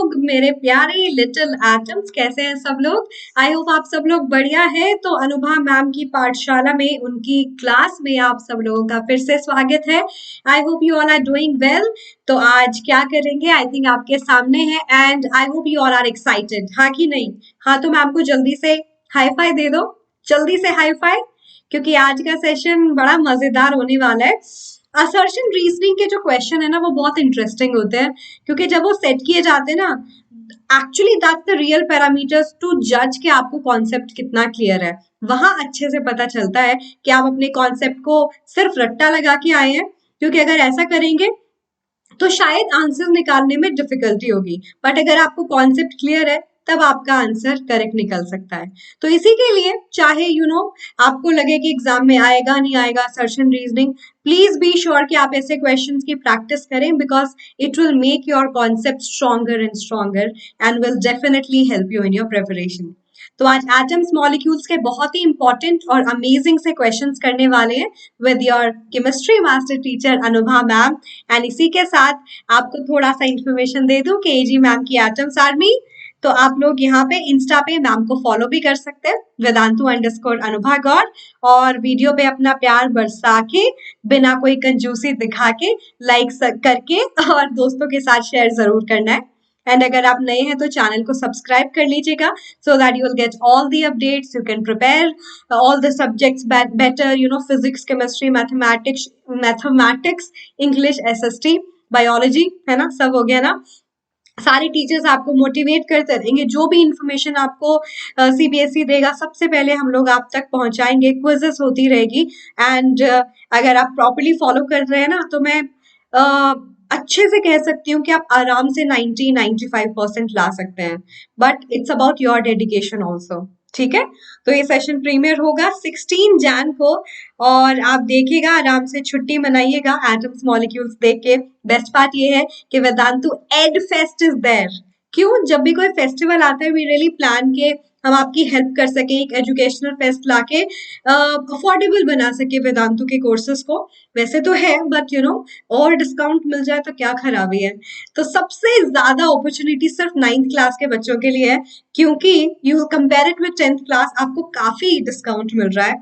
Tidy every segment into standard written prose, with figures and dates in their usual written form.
लोग, मेरे प्यारे लिटिल एटम्स, कैसे हैं सब लोग? आई होप आप सब लोग बढ़िया है। तो अनुभा मैम की पाठशाला में, उनकी क्लास में आप सब लोगों का फिर से स्वागत है। I hope you all are doing well. तो आज क्या करेंगे, आई थिंक आपके सामने है, and I hope you all are excited, हाँ कि नहीं? हाँ तो मैम को जल्दी से हाई फाई दे दो, जल्दी से हाई फाई, क्योंकि आज का सेशन बड़ा मजेदार होने वाला है। असर्शन रीजनिंग के जो क्वेश्चन है ना, वो बहुत इंटरेस्टिंग होते हैं, क्योंकि जब वो सेट किए जाते हैं ना, actually that's the real parameters to जज कि आपको कॉन्सेप्ट कितना क्लियर है। वहां अच्छे से पता चलता है कि आप अपने कॉन्सेप्ट को सिर्फ रट्टा लगा के आए हैं, क्योंकि अगर ऐसा करेंगे तो शायद आंसर निकालने में डिफिकल्टी होगी, बट अगर आपको कॉन्सेप्ट क्लियर है तब आपका आंसर करेक्ट निकल सकता है। तो इसी के लिए, चाहे आपको लगे कि एग्जाम में आएगा नहीं आएगा सर्शन रीजनिंग, प्लीज बी श्योर कि आप ऐसे क्वेश्चंस की प्रैक्टिस करें, because it will make your concept stronger and stronger and will definitely help you in your preparation. तो आज एटम्स मॉलिक्यूल्स के बहुत ही इंपॉर्टेंट और अमेजिंग से क्वेश्चंस करने वाले हैं with your chemistry master teacher Anubha ma'am. And इसी के साथ आपको थोड़ा सा इंफॉर्मेशन दे दूं कि एजी मैम की एटम्स आर्मी, तो आप लोग यहाँ पे इंस्टा पे मैम को फॉलो भी कर सकते हैं, वेदांतु_अनुभा गौड़, और वीडियो पे अपना प्यार बरसा के, बिना कोई कंजूसी दिखा के, लाइक करके और दोस्तों के साथ शेयर जरूर करना है। एंड अगर आप नए हैं तो चैनल को सब्सक्राइब कर लीजिएगा, so that you will get all the updates, you can prepare all the subjects better, physics, chemistry, mathematics, English, SST, biology, है ना, सब हो गया ना। सारे टीचर्स आपको मोटिवेट करते रहेंगे, जो भी इंफॉर्मेशन आपको सीबीएसई देगा सबसे पहले हम लोग आप तक पहुंचाएंगे, क्विजेस होती रहेगी। एंड अगर आप प्रॉपरली फॉलो कर रहे हैं ना, तो मैं अच्छे से कह सकती हूँ कि आप आराम से 90-95% ला सकते हैं, but it's about your dedication also. ठीक है, तो ये सेशन प्रीमियर होगा 16 जैन को, और आप देखिएगा, आराम से छुट्टी मनाइएगा एटम्स मॉलिक्यूल्स देख के। बेस्ट पार्ट ये है कि Vedantu Ed Fest is there. क्यों? जब भी कोई फेस्टिवल आता है, वी रियली प्लान के हम आपकी हेल्प कर सके, एक एजुकेशनल फेस्ट लाके अफोर्डेबल बना सके वेदांतु के कोर्सेज को। वैसे तो है, बट और डिस्काउंट मिल जाए तो क्या खराबी है। तो सबसे ज्यादा अपॉर्चुनिटी सिर्फ 9th क्लास के बच्चों के लिए है, क्योंकि you compare it with 10th class, आपको काफी डिस्काउंट मिल रहा है।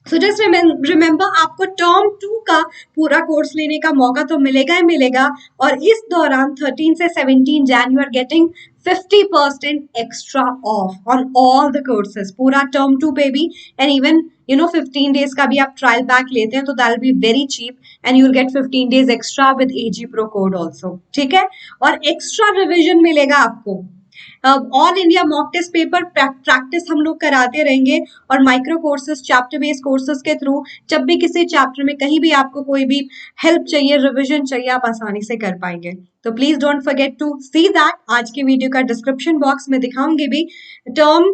सो जस्ट रिमेंबर, आपको टर्म 2 का पूरा कोर्स लेने का मौका तो मिलेगा ही मिलेगा, और इस दौरान 13 से 17 Jan you are getting 50% extra off on all the courses, पूरा टर्म 2 पे भी। एंड इवन 15 डेज का भी आप ट्रायल पैक लेते हैं तो that will be very cheap, and you will get 15 days extra with AG pro code also. ठीक है, और एक्स्ट्रा रिविजन मिलेगा आपको। All India mock test paper practice हम लोग कराते रहेंगे, और micro courses, chapter based courses के थ्रू जब भी किसी चैप्टर में कहीं भी आपको कोई भी हेल्प चाहिए, रिवीजन चाहिए, आप आसानी से कर पाएंगे। तो please don't forget to see that. आज के वीडियो का डिस्क्रिप्शन बॉक्स में दिखाऊंगी भी टर्म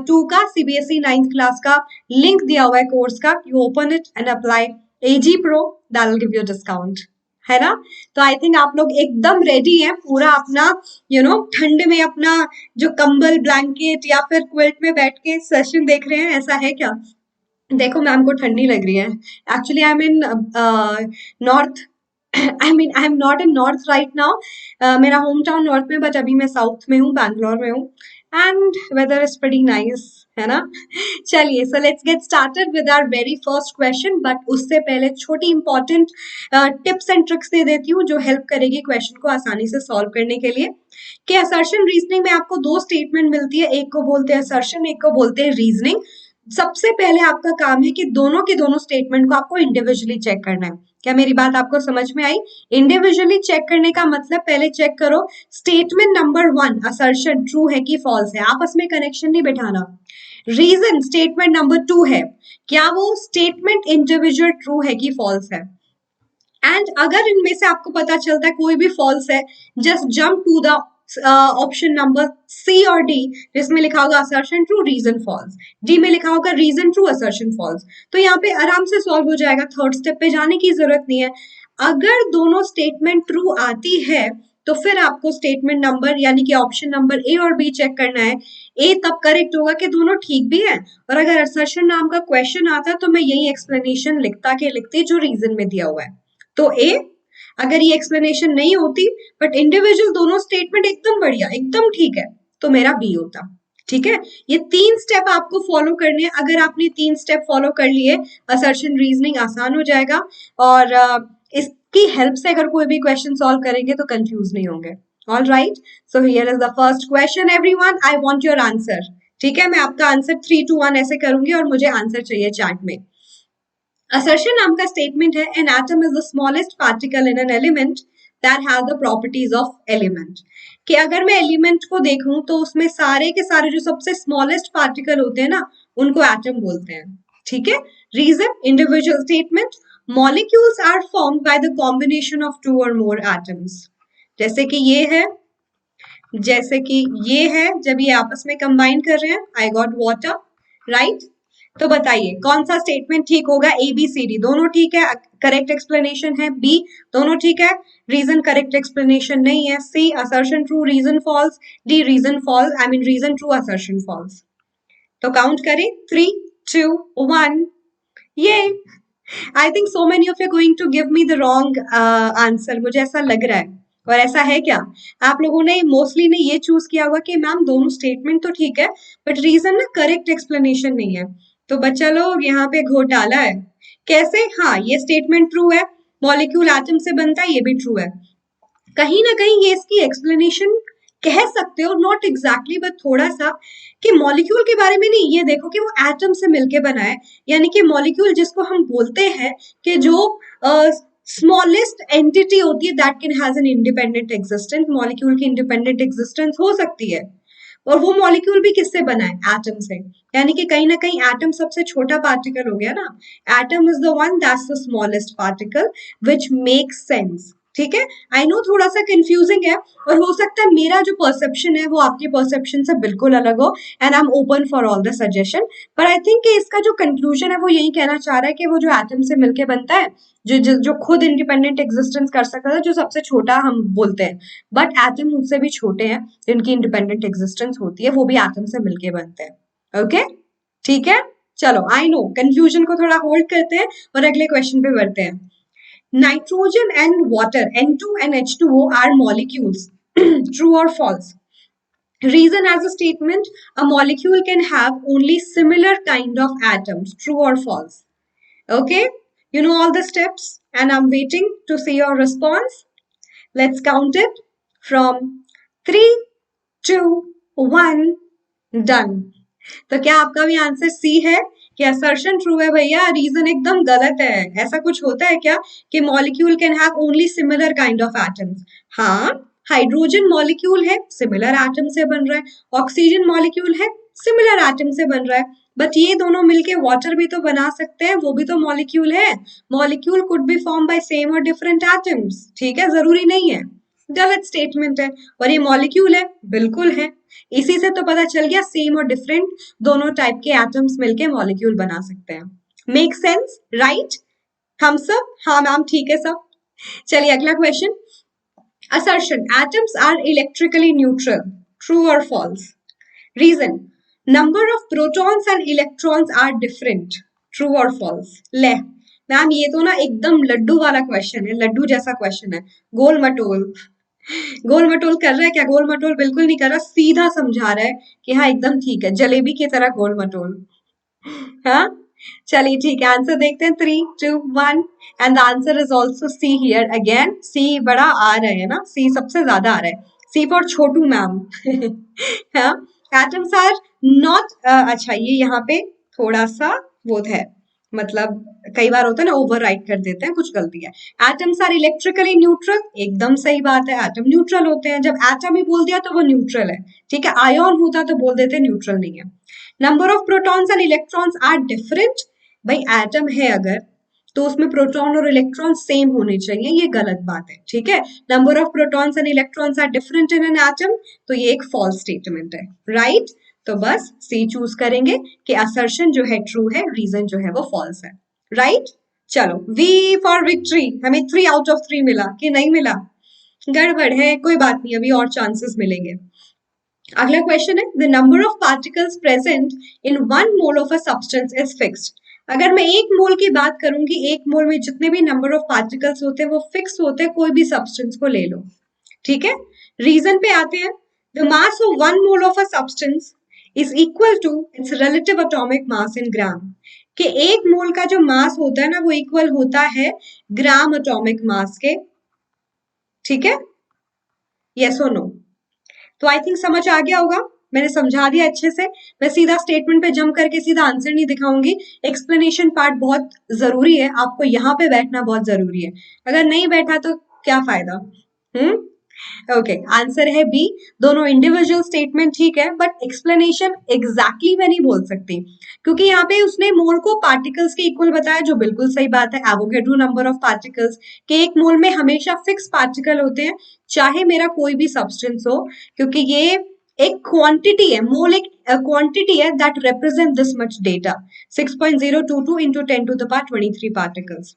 2 का सीबीएसई 9th क्लास का लिंक दिया हुआ है कोर्स का। You open it and apply AG pro, that will give you discount, है ना। तो आई थिंक आप लोग एकदम रेडी हैं, पूरा अपना ठंड में अपना जो कंबल, ब्लैंकेट या फिर क्विल्ट में बैठ के सेशन देख रहे हैं, ऐसा है क्या? देखो, मैम को ठंडी लग रही है। Actually I am in north, I am not in north right now. मेरा होम टाउन नॉर्थ में, बट अभी मैं साउथ में हूँ, बैंगलोर में हूँ, and weather is pretty nice, है ना। चलिए, so let's get started with our very first question, but उससे पहले छोटी इंपॉर्टेंट टिप्स एंड ट्रिक्स दे देती हूँ, जो हेल्प करेगी क्वेश्चन को आसानी से सॉल्व करने के लिए। कि असर्शन रीजनिंग में आपको 2 स्टेटमेंट मिलती है, एक को बोलते हैं असर्शन, एक को बोलते हैं रीजनिंग। सबसे पहले आपका काम है कि दोनों के दोनों स्टेटमेंट को आपको इंडिविजुअली चेक करना है। क्या मेरी बात आपको समझ में आई? इंडिविजुअली चेक करने का मतलब, पहले चेक करो स्टेटमेंट नंबर 1 असर्शन ट्रू है कि फॉल्स है, आपस में कनेक्शन नहीं बिठाना। रीजन स्टेटमेंट नंबर 2 है, क्या वो स्टेटमेंट इंडिविजुअल ट्रू है कि फॉल्स है। एंड अगर इनमें से आपको पता चलता है कोई भी फॉल्स है, just jump to the option number C और डी, जिसमें लिखा होगा assertion true, reason false, D में लिखा होगा रीजन ट्रू, असर्शन फॉल्स। तो यहाँ पे आराम से सॉल्व हो जाएगा, थर्ड स्टेप पे जाने की जरूरत नहीं है। अगर दोनों स्टेटमेंट ट्रू आती है तो फिर आपको स्टेटमेंट नंबर यानी कि ऑप्शन नंबर ए और बी चेक करना है। ए तब करेक्ट होगा कि दोनों ठीक भी है, और अगर असर्शन नाम का क्वेश्चन आता तो मैं यही एक्सप्लेनेशन लिखता के लिखती जो रीजन में दिया हुआ है। तो ए, अगर ये एक्सप्लेनेशन नहीं होती बट इंडिविजुअल दोनों स्टेटमेंट एकदम बढ़िया, एकदम ठीक है, तो मेरा बी होता। ठीक है, ये 3 स्टेप आपको फॉलो करने हैं। अगर आपने 3 स्टेप फॉलो कर लिए, असर्शन रीजनिंग आसान हो जाएगा और इसकी हेल्प से अगर कोई भी क्वेश्चन सॉल्व करेंगे तो कंफ्यूज नहीं होंगे। All right, so here is the first question everyone, I want your answer. ठीक है, मैं आपका आंसर 3 2 1 ऐसे करूंगी और मुझे आंसर चाहिए चैट में। असर्शन नाम का स्टेटमेंट है, an atom is the smallest particle in an element that has the properties of element. कि अगर मैं एलिमेंट को देखूं तो उसमें सारे के सारे जो सबसे स्मॉलेस्ट पार्टिकल होते हैं ना, उनको एटम बोलते हैं। ठीक है, reason individual statement, molecules are formed by the combination of 2 और मोर एटम्स। जैसे कि ये है, जैसे कि ये है, जब ये आपस में कंबाइन कर रहे हैं, आई गॉट वाटर, राइट। तो बताइए कौन सा स्टेटमेंट ठीक होगा? ए बी सी डी दोनों ठीक है, करेक्ट एक्सप्लेनेशन है। बी दोनों ठीक है, रीजन करेक्ट एक्सप्लेनेशन नहीं है। C assertion true reason false. D reason false, I mean reason true assertion false. तो काउंट करें, 3 2 1। ये I think so many of you going to give me the wrong answer, मुझे ऐसा लग रहा है। और ऐसा है क्या? आप लोगों ने मोस्टली ने ये चूज किया होगा कि मैम दोनों स्टेटमेंट तो ठीक है बट रीजन ना करेक्ट एक्सप्लेनेशन नहीं है। तो बच्चा लोग यहाँ पे घोटाला है। कैसे? हाँ, ये स्टेटमेंट ट्रू है, मॉलिक्यूल एटम से बनता है, ये भी ट्रू है। कहीं ना कहीं ये इसकी एक्सप्लेनेशन कह सकते हो, नॉट एग्जैक्टली बट थोड़ा सा, कि मॉलिक्यूल के बारे में नहीं, ये देखो कि वो एटम से मिलके बना है। यानी कि मॉलिक्यूल जिसको हम बोलते हैं कि जो स्मॉलेस्ट एंटिटी होती है that can has an independent existence, molecule की इंडिपेंडेंट एग्जिस्टेंस हो सकती है। और वो मॉलिक्यूल भी किससे बना है? एटम से। यानी कि कहीं ना कहीं एटम सबसे छोटा पार्टिकल हो गया ना। Atom is the one that's the smallest particle which makes sense. ठीक है, आई नो थोड़ा सा कंफ्यूजिंग है और हो सकता है मेरा जो परसेप्शन है वो आपके परसेप्शन से बिल्कुल अलग हो, and I am open for all the suggestion. पर आई थिंक कि इसका जो कंक्लूजन है वो यही कहना चाह रहा है कि वो जो एटम से मिलके बनता है, जो खुद इंडिपेंडेंट एग्जिस्टेंस कर सकता है, जो सबसे छोटा हम बोलते हैं, बट एटम उनसे भी छोटे हैं जिनकी इंडिपेंडेंट एग्जिस्टेंस होती है, वो भी एटम से मिलके बनते हैं। ओके, ठीक है, चलो आई नो कंफ्यूजन को थोड़ा होल्ड करते हैं और अगले क्वेश्चन पे बढ़ते हैं। Nitrogen and water, N2 and H2O, are molecules. True or false? Reason as a statement, a molecule can have only similar kind of atoms. True or false? Okay, you know all the steps and I'm waiting to see your response. Let's count it from 3 2 1, done. तो क्या आपका भी answer C है कि assertion true है? भैया reason एकदम गलत है। ऐसा कुछ होता है क्या कि molecule can have only similar kind of atoms? हाँ, हाइड्रोजन मॉलिक्यूल है, सिमिलर एटम से बन रहा है। ऑक्सीजन मॉलिक्यूल है, सिमिलर एटम से बन रहा है। बट ये दोनों मिलके वाटर भी तो बना सकते हैं, वो भी तो मॉलिक्यूल है। Molecule could be form by same और डिफरेंट एटम्स। ठीक है, जरूरी नहीं है। गलत स्टेटमेंट है। और ये मॉलिक्यूल है, बिल्कुल है। इसी से तो पता चल गया सेम और डिफरेंट दोनों टाइप के एटम्स मिलके मॉलिक्यूल बना सकते हैं। Make sense, right? हम सब हाँ मैम ठीक है सब। चलिए अगला question. Assertion, atoms are electrically neutral. True और false? Reason, number of protons and electrons are different. True और फॉल्स? ले मैम, ये तो ना एकदम लड्डू वाला क्वेश्चन है, लड्डू जैसा क्वेश्चन है। गोल मटोल गोल मटोल कर रहा है क्या? गोल मटोल बिल्कुल नहीं कर रहा, सीधा समझा रहा है कि हाँ एकदम ठीक है, जलेबी की तरह गोल मटोल। हाँ, चलिए ठीक है, आंसर देखते हैं। 3 2 1 and the answer is also C here again. C बड़ा आ रहा है ना, सी सबसे ज्यादा आ रहा है। सी फॉर छोटू मैम। हाँ, एटम्स आर नॉट, अच्छा ये यहाँ पे थोड़ा सा वो है, मतलब कई बार होता है ना ओवर राइट कर देते हैं, कुछ गलती है। एटम्स आर इलेक्ट्रिकली न्यूट्रल, एकदम सही बात है, एटम न्यूट्रल होते हैं। जब एटम ही बोल दिया तो वो न्यूट्रल है। ठीक है, आयोन होता तो बोल देते न्यूट्रल नहीं है। Number of protons and electrons are different, भाई एटम है अगर तो उसमें प्रोटॉन और इलेक्ट्रॉन सेम होने चाहिए, ये गलत बात है। ठीक है, number of protons and electrons are different in an atom, तो ये एक फॉल्स स्टेटमेंट है, राइट? तो बस सी चूज करेंगे कि असर्शन जो है ट्रू है, रीजन जो है वो फॉल्स है, राइट? चलो, वी फॉर विक्ट्री। हमें 3 आउट ऑफ 3 मिला कि नहीं मिला? गड़बड़ है, कोई बात नहीं, अभी और चांसेस मिलेंगे। अगला क्वेश्चन है, the number of particles present in 1 mole of a substance is fixed. अगर मैं एक मोल की बात करूंगी, एक मोल में जितने भी नंबर ऑफ पार्टिकल्स होते हैं वो फिक्स होते हैं, कोई भी सब्सटेंस को ले लो, ठीक है। रीजन पे आते हैं। The mass of one mole of a substance is equal to its relative atomic mass in gram, कि एक मोल का जो मास होता है ना वो इक्वल होता है ग्राम एटॉमिक मास के, ठीक है। यस और नो? तो आई थिंक समझ आ गया होगा, मैंने समझा दिया अच्छे से। मैं सीधा स्टेटमेंट पे जंप करके सीधा आंसर नहीं दिखाऊंगी, एक्सप्लेनेशन पार्ट बहुत जरूरी है, आपको यहाँ पे बैठना बहुत जरूरी है, अगर नहीं बैठा तो क्या फायदा। हम्म। ओके, आंसर है बी। दोनों इंडिविजुअल स्टेटमेंट ठीक है, बट एक्सप्लेनेशन एग्जैक्टली मैं नहीं बोल सकती, क्योंकि यहाँ पे उसने मोल को पार्टिकल्स के इक्वल बताया, जो बिल्कुल सही बात है। एवोगेड्रो नंबर ऑफ पार्टिकल्स के एक मोल में हमेशा फिक्स पार्टिकल होते हैं, चाहे मेरा कोई भी सब्सटेंस हो, क्योंकि ये एक क्वांटिटी है, मोल एक क्वांटिटी है that represent this much data, 6.022 into 10 to the power 23 particles.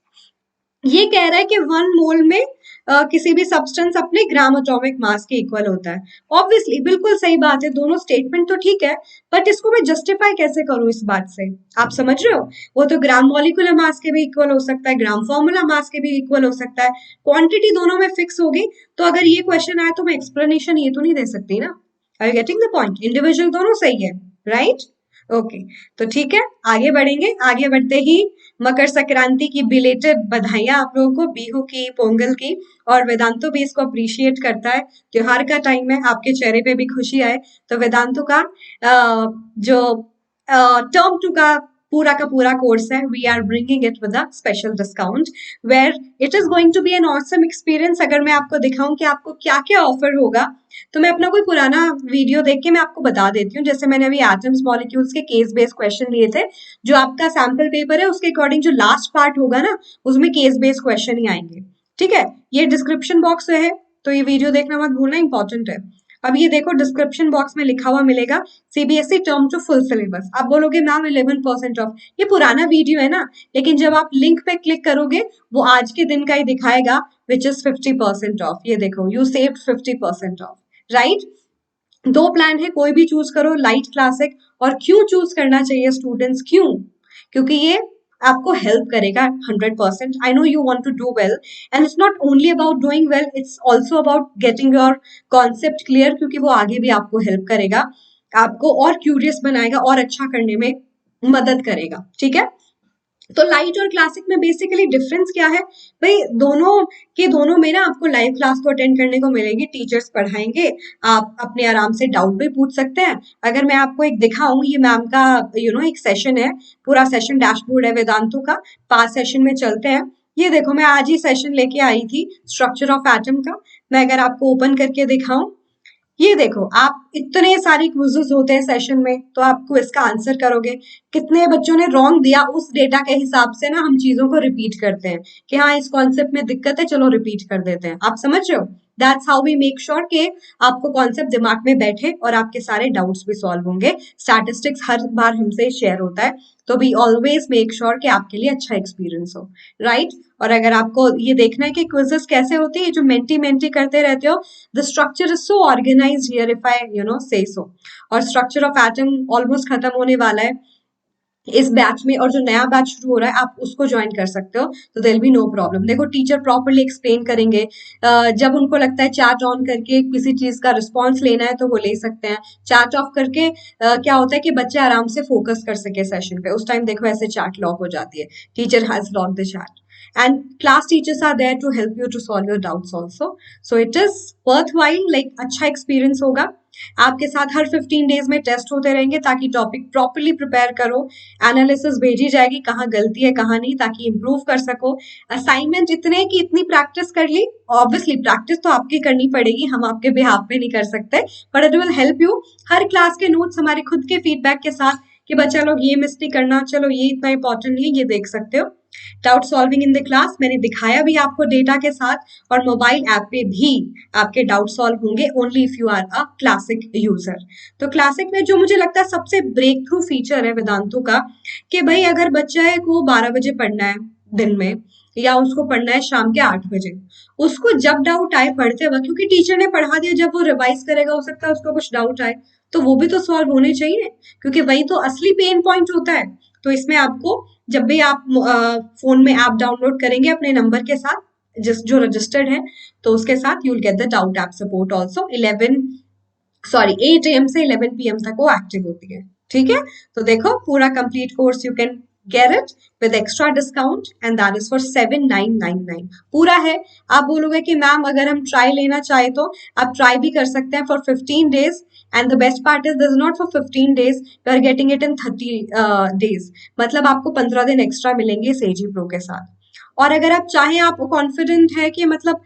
ये कह रहा है कि वन मोल में किसी भी सब्सटेंस अपने ग्राम एटॉमिक मास के इक्वल होता है। ऑब्वियसली बिल्कुल सही बात है, दोनों स्टेटमेंट तो ठीक है, बट इसको मैं जस्टिफाई कैसे करूं इस बात से, आप समझ रहे हो? वो तो ग्राम मॉलिक्यूलर मास के भी इक्वल हो सकता है, ग्राम फॉर्मूला मास के भी इक्वल हो सकता है, क्वांटिटी दोनों में फिक्स होगी। तो अगर ये क्वेश्चन आए तो मैं एक्सप्लेनेशन ये तो नहीं दे सकती ना। Are you getting the point? Individual दोनों सही है, राइट? ओके, तो ठीक है, आगे बढ़ेंगे। आगे बढ़ते ही मकर संक्रांति की बिलेटेड बधाइयां आप लोगों को, बिहू की, पोंगल की, और वेदांतो भी इसको अप्रिशिएट करता है। त्योहार का टाइम है, आपके चेहरे पे भी खुशी आए, तो वेदांतो का जो टर्म टू का पूरा कोर्स है, we are bringing it with a special discount where it is going to be an awesome experience. अगर मैं आपको दिखाऊं कि आपको क्या क्या ऑफर होगा, तो मैं अपना कोई पुराना वीडियो देख के मैं आपको बता देती हूँ। जैसे मैंने अभी एटम्स मॉलिक्यूल्स के केस बेस्ड क्वेश्चन लिए थे, जो आपका सैंपल पेपर है उसके अकॉर्डिंग जो लास्ट पार्ट होगा ना, उसमें केस बेस्ड क्वेश्चन ही आएंगे, ठीक है। ये डिस्क्रिप्शन बॉक्स है, तो ये वीडियो देखना मत भूलना, इंपॉर्टेंट है। अब ये देखो, डिस्क्रिप्शन बॉक्स में लिखा हुआ मिलेगा CBSE term two full syllabus. आप बोलोगे मैम 11% ऑफ, ये पुराना वीडियो है ना, लेकिन जब आप लिंक पे क्लिक करोगे वो आज के दिन का ही दिखाएगा, विच इज 50% ऑफ। ये देखो, यू सेव्ड 50% ऑफ, राइट? दो प्लान है, कोई भी चूज करो, लाइट, क्लासिक। और क्यों चूज करना चाहिए स्टूडेंट्स, क्यों? क्योंकि ये आपको हेल्प करेगा 100%। I know you want to do well, and it's not only about doing well, it's also about getting your concept clear, क्योंकि वो आगे भी आपको हेल्प करेगा, आपको और क्यूरियस बनाएगा और अच्छा करने में मदद करेगा, ठीक है। तो लाइट और क्लासिक में बेसिकली डिफरेंस क्या है भाई? दोनों में ना आपको लाइव क्लास तो अटेंड करने को मिलेगी, टीचर्स पढ़ाएंगे, आप अपने आराम से डाउट भी पूछ सकते हैं। अगर मैं आपको एक दिखाऊं, ये मैम का एक सेशन है, पूरा सेशन डैशबोर्ड है वेदांतों का, 5 सेशन में चलते हैं। ये देखो, मैं आज ही सेशन लेके आई थी स्ट्रक्चर ऑफ एटम का। मैं अगर आपको ओपन करके दिखाऊं, ये देखो, आप इतने सारे क्विज़ेस होते हैं सेशन में, तो आप क्विज का आंसर करोगे। कितने बच्चों ने रॉन्ग दिया, उस डेटा के हिसाब से ना हम चीजों को रिपीट करते हैं कि हाँ इस कॉन्सेप्ट में दिक्कत है, चलो रिपीट कर देते हैं। आप समझ रहे हो? That's how we make sure कि आपको कॉन्सेप्ट दिमाग में बैठे और आपके सारे डाउट्स भी सॉल्व होंगे। स्टैटिस्टिक्स हर बार हमसे शेयर होता है, तो वी ऑलवेज मेक श्योर कि आपके लिए अच्छा एक्सपीरियंस हो, राइट? और अगर आपको ये देखना है कि क्विजेस कैसे होते हैं, ये जो मेंटी मेंटी करते रहते हो, the structure is so organized here if I say so। और स्ट्रक्चर ऑफ एटम ऑलमोस्ट खत्म होने वाला है इस बैच में, और जो नया बैच शुरू हो रहा है आप उसको ज्वाइन कर सकते हो, तो देयर बी नो प्रॉब्लम। देखो, टीचर प्रॉपर्ली एक्सप्लेन करेंगे। जब उनको लगता है चैट ऑन करके किसी चीज का रिस्पॉन्स लेना है तो वो ले सकते हैं। चैट ऑफ करके क्या होता है कि बच्चे आराम से फोकस कर सके सेशन पे, उस टाइम देखो ऐसे चैट लॉक हो जाती है, teacher has lock the chat, and class teachers are there to help you to solve your doubts also, so it is worthwhile, like अच्छा एक्सपीरियंस होगा। आपके साथ हर 15 डेज में टेस्ट होते रहेंगे ताकि टॉपिक प्रॉपर्ली प्रिपेयर करो, एनालिसिस भेजी जाएगी कहाँ गलती है कहाँ नहीं, ताकि इंप्रूव कर सको। असाइनमेंट इतने कि इतनी प्रैक्टिस कर ली, ऑब्वियसली प्रैक्टिस तो आपकी करनी पड़ेगी, हम आपके बिहाफ पे नहीं कर सकते, but it will help you. Her class के नोट्स हमारे खुद के फीडबैक के साथ कि बच्चा लोग ये मिस्टेक करना, चलो ये इतना इंपॉर्टेंट नहीं, ये देख सकते हो। Doubt solving in the class मैंने दिखाया भी आपको डेटा के साथ, और मोबाइल ऐप पे भी आपके डाउट सॉल्व होंगे, only if you are a classic user. तो क्लासिक में जो मुझे लगता है सबसे ब्रेक थ्रू फीचर है वेदांतों का, कि भाई अगर बच्चा को 12 बजे पढ़ना है दिन में, या उसको पढ़ना है शाम के 8 बजे, उसको जब डाउट आए पढ़ते वक्त, क्योंकि टीचर ने पढ़ा दिया, जब वो रिवाइज करेगा हो सकता है उसको कुछ डाउट आए, तो वो भी तो सॉल्व होने चाहिए, क्योंकि वही तो असली पेन पॉइंट होता है। तो इसमें आपको जब भी आप फोन में ऐप डाउनलोड करेंगे अपने नंबर के साथ, जिस जो रजिस्टर्ड है, तो उसके साथ you will get the doubt app support also. 8 AM से 11 PM तक वो एक्टिव होती है। ठीक है, तो देखो पूरा complete course you can get it with extra discount and that is for 7999 पूरा है। आप बोलोगे कि मैम अगर हम ट्राई लेना चाहे तो आप ट्राई भी कर सकते हैं for 15 days and the best part is this is not for 15 days, you are getting it in 30 days, मतलब आपको 15 दिन एक्स्ट्रा मिलेंगे इस AG Pro के साथ। और अगर आप चाहें, आप कॉन्फिडेंट है कि मतलब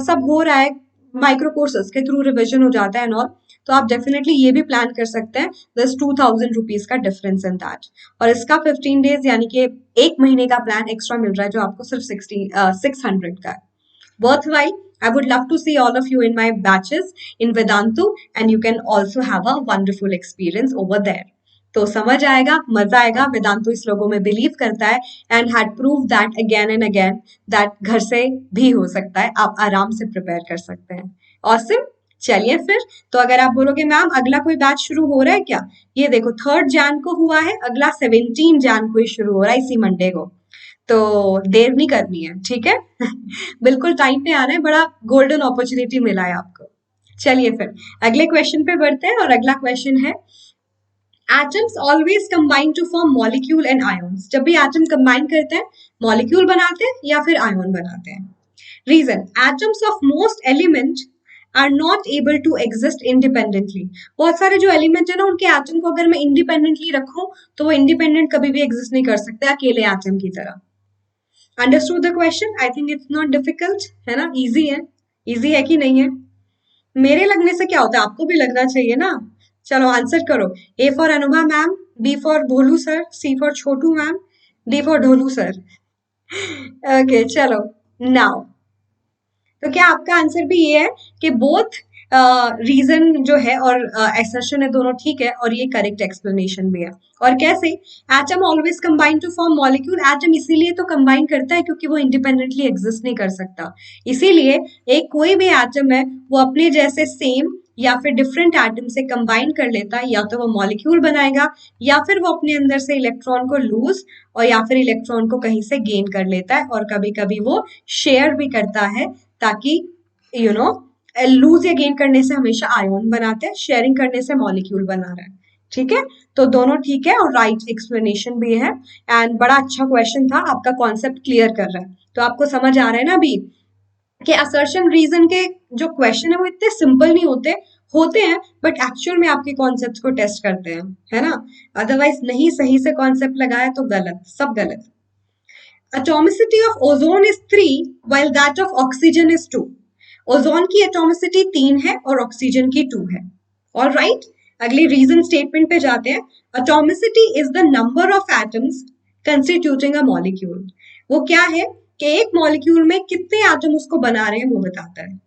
सब हो रहा है, माइक्रो कोर्सेज के थ्रू रिविजन हो जाता है एंड ऑल, तो आप डेफिनेटली ये भी प्लान कर सकते हैं। दस 2000 रुपीज का डिफरेंस इन दैट, और इसका 15 डेज यानी कि एक महीने का प्लान एक्स्ट्रा मिल रहा है जो आपको सिर्फ 600 का है। Worthwhile. I would love to see all of you in my batches in Vedantu and you can also have a wonderful experience over there. तो समझ आएगा, मजा आएगा। वेदांतु इस लोगों में बिलीव करता है and had prove that again and again that घर से भी हो सकता है, आप आराम से प्रिपेयर कर सकते हैं। ऑसम। चलिए फिर, तो अगर आप बोलोगे मैम अगला कोई बैच शुरू हो रहा है क्या, ये देखो 3 जैन को हुआ है, अगला 17 जैन को ही शुरू हो रहा है, इसी मंडे को, तो देर नहीं करनी है। ठीक है बिल्कुल टाइम पे आना है, बड़ा गोल्डन अपॉर्चुनिटी मिला है आपको। चलिए फिर अगले क्वेश्चन पे बढ़ते हैं, और अगला क्वेश्चन है atoms always combine to form molecule and ions. जब भी एटम कंबाइन करते हैं, मॉलिक्यूल बनाते हैं या फिर आयन बनाते हैं। Reason, atoms of most element are not able to exist independently. बहुत सारे जो एलिमेंट है ना, उनके एटम को अगर मैं इंडिपेंडेंटली रखूं तो वो इंडिपेंडेंट कभी भी एग्जिस्ट नहीं कर सकते अकेले एटम की तरह। Understood the question? I think it's not difficult, है ना, इजी है। इजी है कि नहीं है? मेरे लगने से क्या होता है, आपको भी लगना चाहिए ना। चलो आंसर करो। A for Anubha ma'am, B for Bholu sir, C for Chhotu ma'am, D for Dholu sir. Okay चलो नाउ, तो क्या आपका आंसर भी ये है कि बोथ रीजन जो है और एसर्शन है दोनों ठीक है, और ये करेक्ट एक्सप्लेनेशन भी है। और कैसे? Atom always combine to form molecule. Atom इसीलिए तो कंबाइन करता है क्योंकि वो इंडिपेंडेंटली एग्जिस्ट नहीं कर सकता, इसीलिए एक कोई भी एटम है वो अपने जैसे सेम या फिर डिफरेंट एटम से कंबाइन कर लेता है, या तो वो मॉलिक्यूल बनाएगा या फिर वो अपने अंदर से इलेक्ट्रॉन को लूज और या फिर इलेक्ट्रॉन को कहीं से गेन कर लेता है, और कभी कभी वो शेयर भी करता है, ताकि यू नो लूज या गेन करने से हमेशा आयन बनाते हैं, शेयरिंग करने से मॉलिक्यूल बना रहा है। ठीक है, तो दोनों ठीक है और राइट एक्सप्लेनेशन भी है। एंड बड़ा अच्छा क्वेश्चन था, आपका कॉन्सेप्ट क्लियर कर रहा है, तो आपको समझ आ रहा है ना अभी कि असर्शन रीजन के जो क्वेश्चन है वो इतने सिंपल नहीं होते, होते हैं बट एक्चुअल में आपके कॉन्सेप्ट को टेस्ट करते हैं, है ना। अदरवाइज नहीं सही से कॉन्सेप्ट लगाया तो गलत, सब गलत। Atomicity of ozone is 3 while that of oxygen is 2. Ozone की एटॉमिसिटी 3 है और ऑक्सीजन की 2 है। ऑल राइट, अगली रीजन स्टेटमेंट पे जाते हैं। Atomicity is the number of atoms constituting a molecule. वो क्या है कि एक मॉलिक्यूल में कितने एटम उसको बना रहे हैं वो बताता है।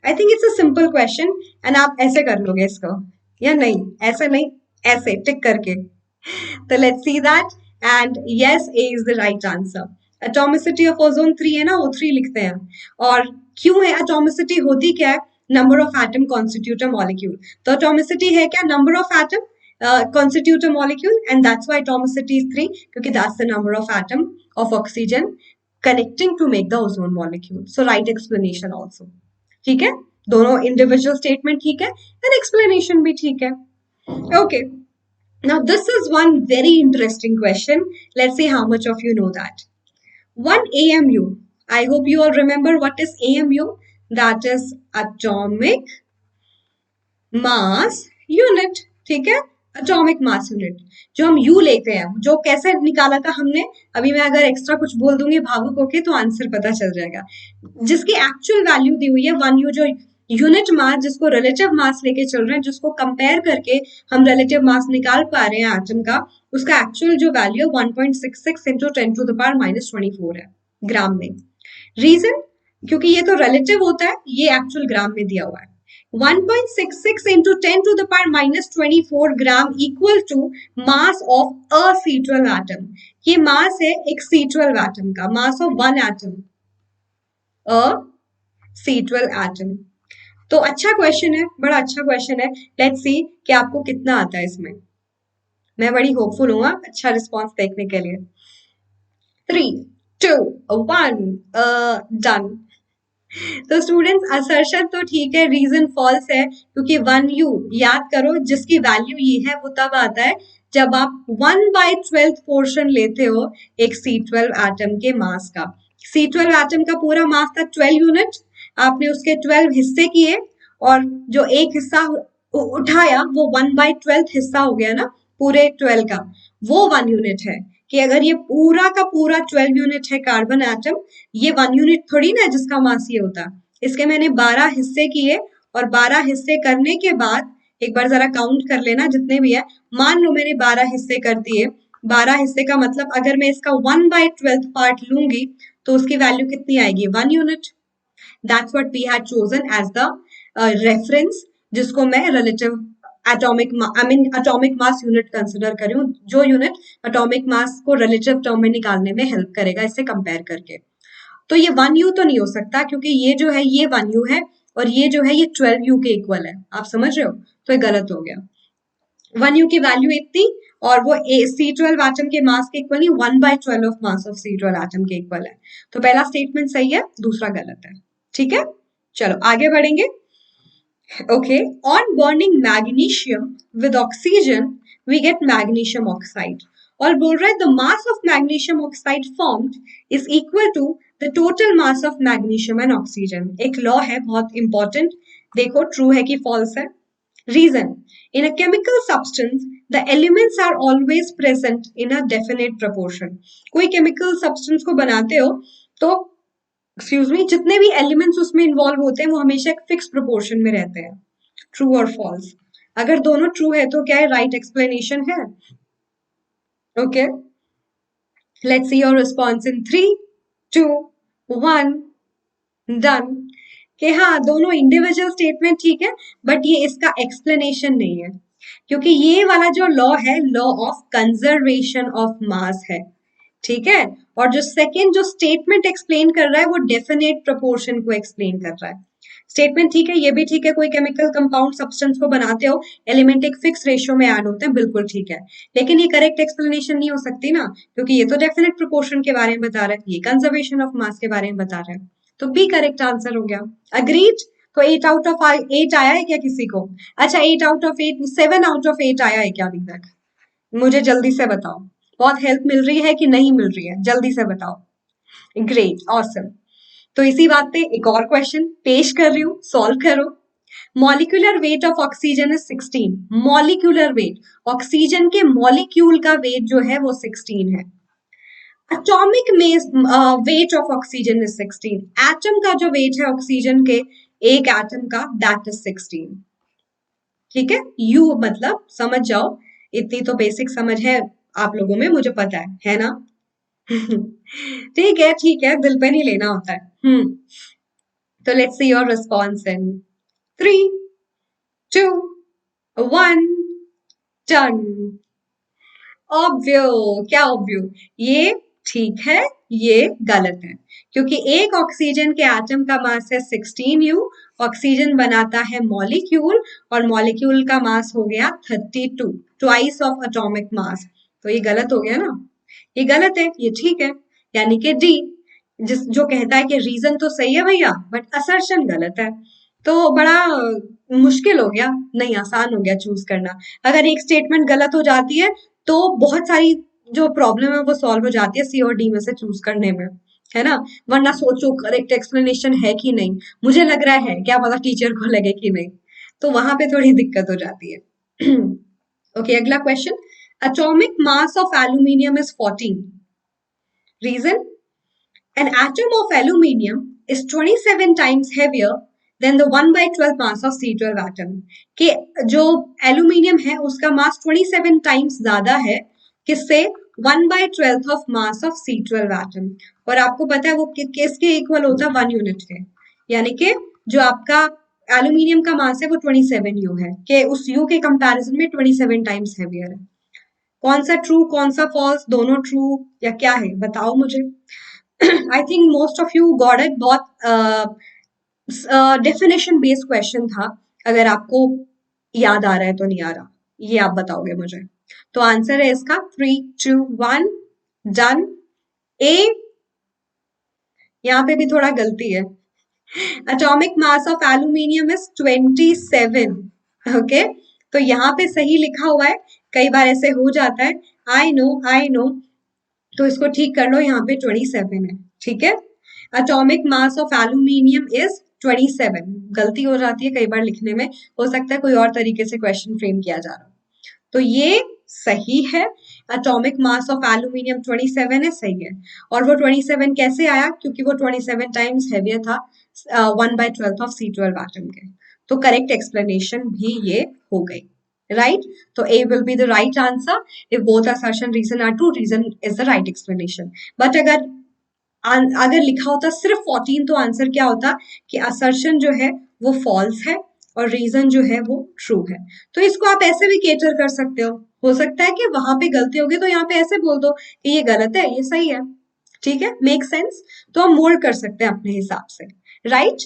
I think it's a simple question and आप ऐसे कर लोगे इसको, या नहीं? ऐसे नहीं, ऐसे टिक करके। तो let's see that, and yes, A is the right answer. Atomicity of ozone 3 है ना, O3 लिखते हैं। और क्यों है एटॉमिसिटी, होती क्या है? Number of atom constitute a molecule. तो एटॉमिसिटी है क्या? Number of atom constitute a molecule, and that's why atomicity is 3, क्योंकि that's the number of atom of oxygen connecting to make the ozone molecule. So right explanation also. ठीक है, दोनों individual statement ठीक है and explanation भी ठीक है। Okay, now this is one very interesting question. Let's see how much of you know that. 1 AMU. I hope you all remember what is AMU. That is atomic mass unit. ठीक है, atomic mass unit, जो हम you लेते हैं, जो कैसे निकाला था हमने, अभी मैं अगर एक्स्ट्रा कुछ बोल दूंगी भावुक होके तो आंसर पता चल जाएगा। जिसकी एक्चुअल वैल्यू दी हुई है 1 यू, जो यूनिट मास जिसको रिलेटिव मास लेके चल रहे हैं, जिसको कंपेयर करके हम रिलेटिव मास निकाल पा रहे हैं एटम का, उसका एक्चुअल जो वैल्यू है 1.66 इंटू 10⁻⁻24 है ग्राम में। रीजन, क्योंकि ये तो रिलेटिव होता है, ये एक्चुअल ग्राम में दिया हुआ है। 1.66 into 10⁻⁻24 gram equal to mass of a C12 atom. ये मास है एक C12 एटम का, mass of one atom, a C12 atom. तो अच्छा क्वेश्चन है, बड़ा अच्छा क्वेश्चन है। लेट्स सी कि आपको कितना आता है इसमें। मैं बड़ी होपफुल हूँ अच्छा रिस्पॉन्स देखने के लिए। 3, 2, 1, डन। तो स्टूडेंट्स असर्शन तो ठीक है, रीजन फॉल्स है, क्योंकि 1u याद करो जिसकी वैल्यू ये है वो तब आता है जब आप 1/12 पोर्शन लेते हो एक C12 एटम के मास का। C12 एटम का पूरा मास था 12 यूनिट, आपने उसके 12 हिस्से किए और जो एक हिस्सा उठाया वो 1/12 हिस्सा हो गया ना पूरे 12 का, वो 1 यूनिट है। कि अगर ये पूरा का पूरा 12 यूनिट है कार्बन एटम, ये 1 यूनिट थोड़ी ना जिसका मास ये होता। इसके मैंने 12 हिस्से किए और 12 हिस्से करने के बाद एक बार जरा काउंट कर लेना जितने भी है। मान लो मैंने 12 हिस्से कर दिए, 12 हिस्से का मतलब अगर मैं इसका 1/12 पार्ट लूंगी तो उसकी वैल्यू कितनी आएगी, 1 unit. That's what we had chosen as the reference, जिसको मैं relative atomic atomic mass unit consider कर रही हूँ, जो यूनिट एटॉमिक मास को रिलेटिव टर्म में निकालने में हेल्प करेगा इससे कंपेयर करके। तो ये 1u तो नहीं हो सकता, क्योंकि ये जो है ये 1u है और ये जो है ये 12u के इक्वल है, आप समझ रहे हो, तो ये गलत हो गया। 1u की वैल्यू इतनी और वो C12 एटम के मास के इक्वल नहीं, 1/12 of mass of C12 atom के इक्वल है। तो पहला स्टेटमेंट सही है, दूसरा गलत है। ठीक है, चलो आगे बढ़ेंगे। Okay, on burning magnesium with oxygen, we get magnesium oxide. और बोल रहा है the mass of magnesium oxide formed is equal to the total mass of magnesium and oxygen. एक लॉ है बहुत इंपॉर्टेंट, देखो ट्रू है कि फॉल्स है। Reason: in a chemical substance, the elements are always present in a definite proportion. कोई chemical substance को बनाते हो तो एक्सक्यूज मी जितने भी एलिमेंट्स उसमें इन्वॉल्व होते हैं वो हमेशा एक फिक्स प्रोपोर्शन में रहते हैं। ट्रू और फॉल्स, अगर दोनों ट्रू है तो क्या है, राइट एक्सप्लेनेशन है। Okay, let's see your response in 3, 2, 1, done. कि हाँ दोनों इंडिविजुअल स्टेटमेंट ठीक है, बट ये इसका एक्सप्लेनेशन नहीं है, क्योंकि ये वाला जो लॉ है law of conservation of mass है। ठीक है, और जो सेकेंड जो स्टेटमेंट एक्सप्लेन कर रहा है वो डेफिनेट प्रोपोर्शन को एक्सप्लेन कर रहा है। स्टेटमेंट ठीक है, ये भी ठीक है, कोई केमिकल कंपाउंड सब्सटेंस को बनाते हो एलिमेंट एक फिक्स रेशियो में ऐड होते हैं, बिल्कुल ठीक है, लेकिन ये करेक्ट एक्सप्लेनेशन नहीं हो सकती ना, क्योंकि ये तो डेफिनेट प्रोपोर्शन के बारे में बता रहा है, ये कंजर्वेशन ऑफ मास के बारे में बता रहा है। तो बी करेक्ट आंसर हो गया। अग्रीड, तो 8 आउट ऑफ 8 आया है क्या किसी को? अच्छा 8 आउट ऑफ 8, 7 आउट ऑफ 8 आया है क्या अभी तक? मुझे जल्दी से बताओ, बहुत हेल्प मिल रही है कि नहीं मिल रही है, जल्दी से बताओ। Great, awesome. तो इसी बात पे एक और क्वेश्चन पेश कर रही हूँ, सॉल्व करो। Molecular weight of oxygen is 16। Molecular weight, oxygen के मॉलिक्यूल का वेट जो है वो 16 है। Atomic weight of oxygen is 16। Atom का जो वेट है ऑक्सीजन के एक एटम का, दैट इज 16। ठीक है, यू मतलब समझ जाओ, इतनी तो बेसिक समझ है आप लोगों में, मुझे पता है ना। ठीक है, दिल पे नहीं लेना होता है। तो let's see your response in 3, 2, 1, done. Obvious, क्या ऑब्वियो, ये ठीक है ये गलत है, क्योंकि एक ऑक्सीजन के एटम का मास है 16u, ऑक्सीजन बनाता है मॉलिक्यूल और मॉलिक्यूल का मास हो गया 32, ट्वाइस ऑफ एटॉमिक मास। तो ये गलत हो गया ना, ये गलत है, ये ठीक है, यानी कि डी, जिस जो कहता है कि रीजन तो सही है भैया बट असर्शन गलत है। तो बड़ा मुश्किल हो गया, नहीं आसान हो गया चूज करना। अगर एक स्टेटमेंट गलत हो जाती है तो बहुत सारी जो प्रॉब्लम है वो सॉल्व हो जाती है सी और डी में से चूज करने में, है ना। वरना सोचो करेक्ट एक्सप्लेनेशन है कि नहीं, मुझे लग रहा है, क्या पता टीचर को लगे कि नहीं, तो वहां पे थोड़ी दिक्कत हो जाती है। ओके, अगला question. Atomic mass of aluminium is 14। Reason: an atom of aluminium is 27 times heavier than the 1/12 mass of C12 atom. कि जो एल्यूमिनियम है उसका मास 27 टाइम्स ज्यादा है, किससे? 1/12 of mass of C12 atom. और आपको पता है वो किसके इक्वल होता है? 1 यूनिट के, यानी कि जो आपका एल्यूमिनियम का मास है वो 27u है, कि उस u के कंपैरिजन में 27 टाइम्स हेवियर है। कौन सा ट्रू कौन सा फॉल्स, दोनों ट्रू या क्या है बताओ मुझे। I think most of you got it, बहुत डेफिनेशन बेस्ड क्वेश्चन था, अगर आपको याद आ रहा है तो नहीं आ रहा, ये आप बताओगे मुझे। तो आंसर है इसका 3, 2, 1, डन। ए, यहाँ पे भी थोड़ा गलती है। Atomic mass of aluminium is 27। Okay, तो यहाँ पे सही लिखा हुआ है, कई बार ऐसे हो जाता है। आई नो, तो इसको ठीक कर लो, यहाँ पे 27 है, ठीक है। Atomic mass of aluminium is 27। गलती हो जाती है कई बार लिखने में, हो सकता है कोई और तरीके से क्वेश्चन फ्रेम किया जा रहा, तो ये सही है। एटॉमिक मास ऑफ एल्यूमिनियम 27 है, सही है। और वो 27 कैसे आया, क्योंकि वो 27 टाइम्स हैवियर था 1/12 ऑफ C12 एटम के। तो करेक्ट एक्सप्लेनेशन भी ये हो गई, राइट। तो A will be the right answer if both assertion reason are true, reason is the right explanation. But अगर लिखा होता सिर्फ 14 तो आंसर क्या होता कि असर्शन जो है वो फॉल्स है और रीजन जो है वो ट्रू है। तो इसको आप ऐसे भी केटर कर सकते हो सकता है कि वहां पे गलती होगी तो यहाँ पे ऐसे बोल दो कि ये गलत है, ये सही है, ठीक है, मेक सेंस। तो हम मोल्ड कर सकते हैं अपने हिसाब से, राइट।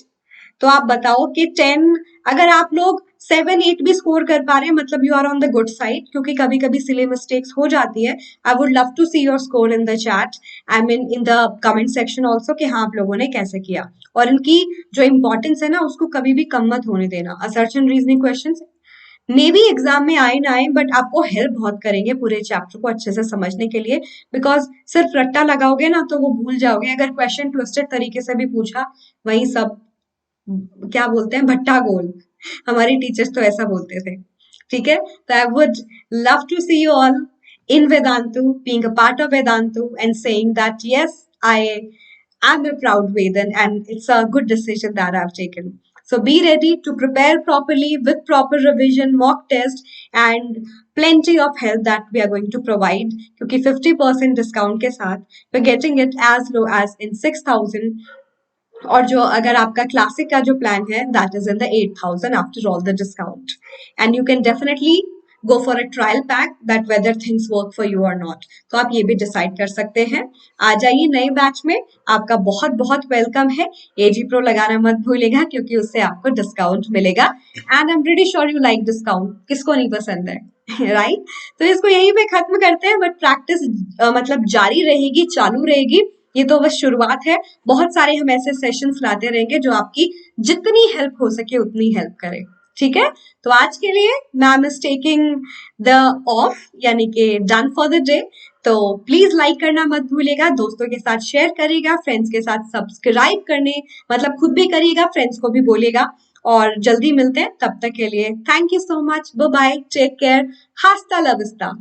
तो आप बताओ कि 10, अगर आप लोग 7-8 भी स्कोर कर पा रहे हैं मतलब you are on the good side, क्योंकि कभी कभी सिली मिस्टेक्स हो जाती है। I would love to see your score in the chat, I mean in the comment section also, कि हाँ आप लोगों ने कैसे किया। और इनकी जो इंपॉर्टेंस है ना उसको कभी भी कम मत होने देना। असर्शन रीजनिंग क्वेश्चन मे भी एग्जाम में आए ना आए, बट आपको हेल्प बहुत करेंगे पूरे चैप्टर को अच्छे से समझने के लिए। बिकॉज सिर्फ रट्टा लगाओगे ना तो वो भूल जाओगे। अगर क्वेश्चन ट्विस्टेड तरीके से भी पूछा, वही सब क्या बोलते हैं, भट्टा गोल, हमारी टीचर्स तो ऐसा बोलते थे, ठीक है। तो I would love to see you all in Vedantu, being a part of Vedantu, and saying that yes, I am a proud Vedan and it's a good decision that I've taken. So be ready to prepare properly with proper revision, mock test, and plenty of help that we are going to provide. क्योंकि 50% discount के साथ we're getting it as low as in 6,000. और जो अगर आपका classic का जो plan है that is in the 8,000 after all the discount, and you can definitely go for a trial pack that whether things work for you और not. तो आप ये भी डिसाइड कर सकते हैं। आ जाइए नए बैच में, आपका बहुत बहुत वेलकम है। एजी प्रो लगाना मत भूलिएगा क्योंकि उससे आपको डिस्काउंट मिलेगा, and I am pretty sure you like discount, किसको नहीं पसंद है राइट तो इसको यहीं पे खत्म करते हैं, बट प्रैक्टिस मतलब जारी रहेगी, चालू रहेगी। ये तो बस शुरुआत है, बहुत सारे हम ऐसे सेशंस लाते रहेंगे जो आपकी जितनी हेल्प हो सके उतनी हेल्प करें, ठीक है। तो आज के लिए ma'am is taking the of, यानी कि डन फॉर द डे। तो प्लीज लाइक करना मत भूलिएगा, दोस्तों के साथ शेयर करिएगा, फ्रेंड्स के साथ सब्सक्राइब करने मतलब खुद भी करिएगा, फ्रेंड्स को भी बोलिएगा। और जल्दी मिलते हैं, तब तक के लिए thank you so much, bye bye, take care, हास्ता ला विस्ता।